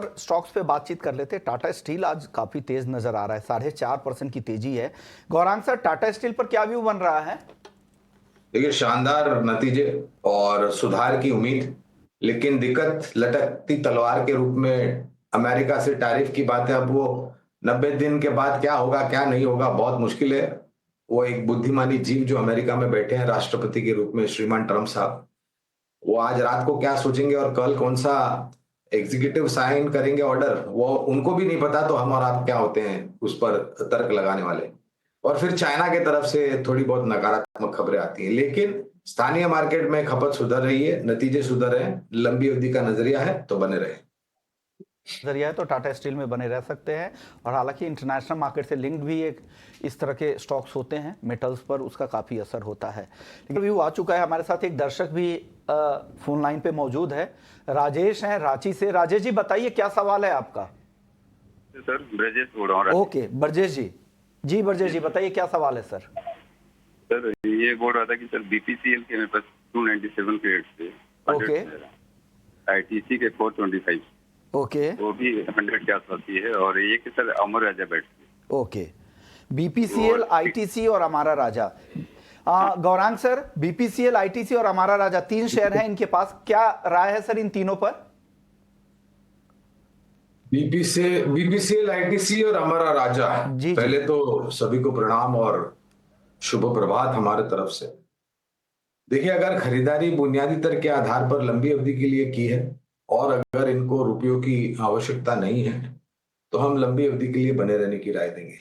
और स्टॉक्स पे बातचीत कर लेते हैं। टाटा स्टील आज काफी तेज नजर आ रहा है, 4.5% की तेजी है। गौरांग सर, टाटा स्टील पर क्या व्यू बन रहा है? देखिए, शानदार नतीजे और सुधार की उम्मीद, लेकिन दिक्कत लटकती तलवार के रूप में अमेरिका से टैरिफ की बात है। अब वो 90 दिन के बाद क्या होगा क्या नहीं होगा बहुत मुश्किल है। वो एक बुद्धिमानी जीव जो अमेरिका में बैठे हैं राष्ट्रपति के रूप में, श्रीमान ट्रम्प साहब, वो आज रात को क्या सोचेंगे और कल कौन सा एग्जीक्यूटिव साइन करेंगे ऑर्डर, वो उनको भी नहीं पता। तो हम और आप क्या होते हैं उस पर तर्क लगाने वाले। और फिर चाइना की तरफ से थोड़ी बहुत नकारात्मक खबरें आती हैं, लेकिन स्थानीय मार्केट में खपत सुधर रही है, नतीजे सुधर रहे हैं, लंबी अवधि का नजरिया है तो बने रहे। नजरिया है तो टाटा स्टील में बने रह सकते हैं। और हालांकि इंटरनेशनल मार्केट से लिंक्ड भी एक इस तरह के स्टॉक्स होते हैं, मेटल्स पर उसका काफ़ी असर होता है। लेकिन व्यू आ चुका है, हमारे साथ एक दर्शक भी फोन लाइन पे मौजूद है। राजेश हैं रांची से। राजेश जी बताइए क्या सवाल है आपका? सर ब्रजेश बोल रहा हूँ। ओके ब्रजेश जी, जी ब्रजेश जी बताइए क्या सवाल है सर? सर ये बोल रहा था कि सर बीपीसीएल के मेरे पास 297 क्रेडिट थे। ओके। आईटीसी के 425। ओके। वो भी 100 के आसपास ही है। और ये कि सर अमर राजा बैठ। ओके, बीपीसीएल, आईटीसी और Amara Raja. Gaurang sir, BPCL, ITC और अमारा राजा 3 शेयर हैं इनके पास, क्या राय है सर इन तीनों पर? बीपीसीएल, आईटीसी और अमरा राजा। जी पहले तो सभी को प्रणाम और शुभ प्रभात हमारे तरफ से। देखिए, अगर खरीदारी बुनियादी तर्क के आधार पर लंबी अवधि के लिए की है और अगर इनको रुपयों की आवश्यकता नहीं है तो हम लंबी अवधि के लिए बने रहने की राय देंगे।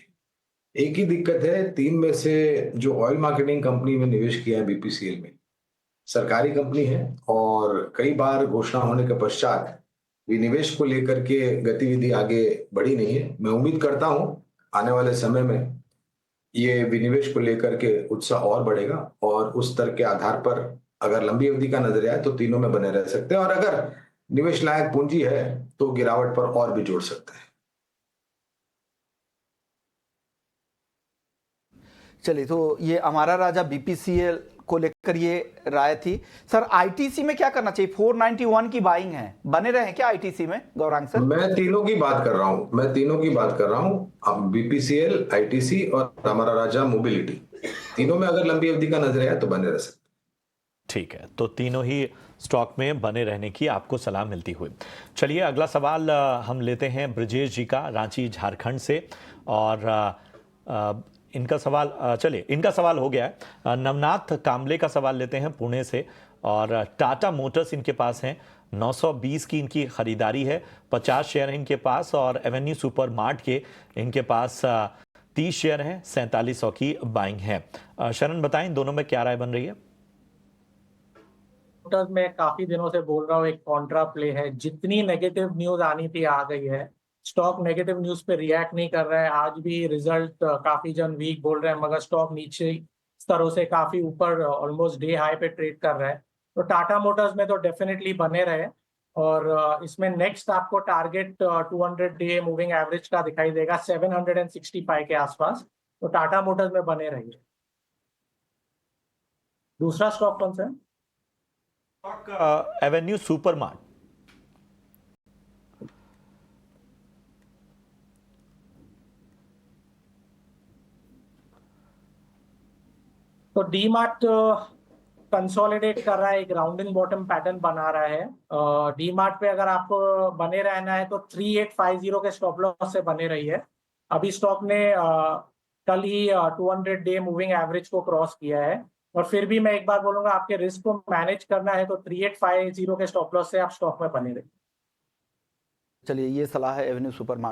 एक ही दिक्कत है, 3 में से जो ऑयल मार्केटिंग कंपनी में निवेश किया है बीपीसीएल में, सरकारी कंपनी है और कई बार घोषणा होने के पश्चात विनिवेश को लेकर के गतिविधि आगे बढ़ी नहीं है। मैं उम्मीद करता हूं आने वाले समय में ये विनिवेश को लेकर के उत्साह और बढ़ेगा और उस स्तर के आधार पर अगर लंबी अवधि का नजरिया है तो तीनों में बने रह सकते हैं और अगर निवेश लायक पूंजी है तो गिरावट पर और भी जोड़ सकते हैं। चलिए, तो ये हमारा राजा बीपीसीएल को लेकर ये राय थी। सर आईटीसी में क्या करना चाहिए? 491 की बाइंग है, बने रहे क्या आईटीसी में गौरांग सर? मैं तीनों की बात कर रहा हूं। अब बीपीसीएल, आईटीसी और हमारा राजा मोबिलिटी, तीनों में अगर लंबी अवधि का नजरिया है तो बने रह सकते। ठीक है, तो तीनों ही स्टॉक में बने रहने की आपको सलाह मिलती हुई। चलिए अगला सवाल हम लेते हैं ब्रजेश जी का, रांची झारखंड से। और इनका सवाल चलिए इनका सवाल हो गया है। नवनाथ कामले का सवाल लेते हैं पुणे से। और टाटा मोटर्स इनके पास हैं, 920 की इनकी खरीदारी है, 50 शेयर हैं इनके पास। और एवेन्यू सुपर मार्ट के इनके पास 30 शेयर हैं, 4700 की बाइंग है। शरण बताएं दोनों में क्या राय बन रही है? मैं काफी दिनों से बोल रहा हूँ, एक कॉन्ट्रा प्ले है। जितनी नेगेटिव न्यूज आनी थी आ गई है। स्टॉक नेगेटिव न्यूज पे रिएक्ट नहीं कर रहा है। आज भी रिजल्ट काफी जन वीक बोल रहे हैं, मगर स्टॉक नीचे स्तरों से काफी ऊपर ऑलमोस्ट डे हाई पे ट्रेड कर रहा है। तो टाटा मोटर्स में तो डेफिनेटली बने रहे। और इसमें नेक्स्ट आपको टारगेट 200 डे मूविंग एवरेज का दिखाई देगा, 765 के आसपास। तो टाटा मोटर्स में बने रहिए। दूसरा स्टॉक कौन सा है? Avenue super mart. तो डी मार्ट कंसोलिडेट कर रहा है, एक राउंडिंग बॉटम पैटर्न बना रहा है। डी मार्ट पे अगर आपको बने रहना है तो 3850 के स्टॉप लॉस से बने रही है। अभी स्टॉक ने कल ही 200 डे मूविंग एवरेज को क्रॉस किया है। और फिर भी मैं एक बार बोलूंगा, आपके रिस्क को मैनेज करना है तो 3850 के स्टॉप लॉस से आप स्टॉक में बने रहिए। चलिए, ये सलाह है एवेन्यू सुपर मार्ट